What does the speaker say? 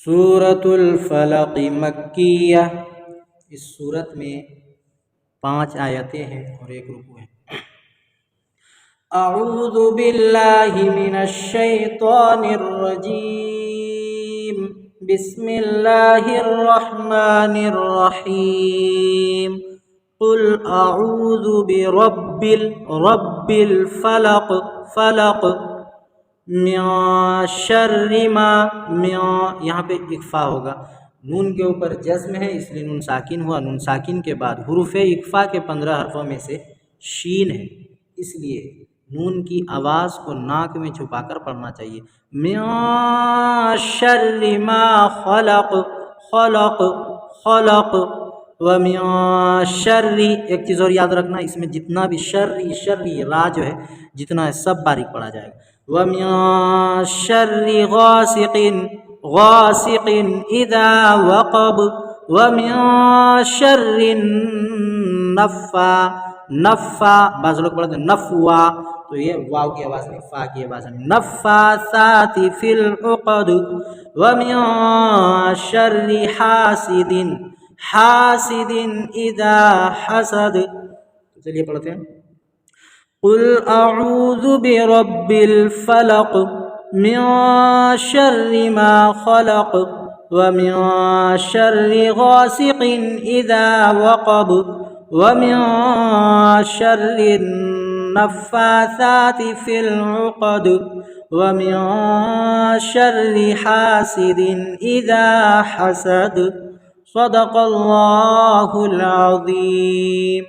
सूरतुल फलक मक्किया। इस सूरत में 5 आयतें हैं और 1 रुकू है। अऊज़ु बिल्लाहि मिनश शैतानिर रजीम। बिस्मिल्लाहिर रहमानिर रहीम। कुल अऊज़ु रब्बिल फलक फलक मिन शर्रि मा। यहाँ पे इक्फ़ा होगा, नून के ऊपर जज़्म है इसलिए नून साकिन हुआ। नून साकिन के बाद हुरूफ़ इक्फ़ा के 15 हरफ़ों में से शीन है, इसलिए नून की आवाज़ को नाक में छुपाकर पढ़ना चाहिए। मिन शर्रि मा खलक खलक खलक व मिन शर्रि। एक चीज़ और याद रखना, इसमें जितना भी शर्रि शर्रि रा जो है जितना है सब बारीक पढ़ा जाएगा। व मिन शर्रि गासिकिन गासिकिन इज़ा वक़ब व मिन शर्रि नफ़्फ़ा नफ़्फ़ा। बाज़ लोग पढ़ते हैं नफ़्वा, तो ये वाव की आवाज़ नहीं, फ़ा की आवाज़ नहीं। नफ़्फ़ासाति फ़िल उक़द व मिन शर्रि हासिदिन हासिदिन इज़ा हसद। चलिए पढ़ते हैं। कुल अऊज़ु बिरब्बिल फलक मिन शर्रि मा खलक व मिन शर्रि गासिकिन इज़ा वक़ब व मिन शर्रि नफ़्फ़ासाति फ़िल उक़द व मिन शर्रि हासिदिन इज़ा हसद। सदक़ल्लाहुल अज़ीम।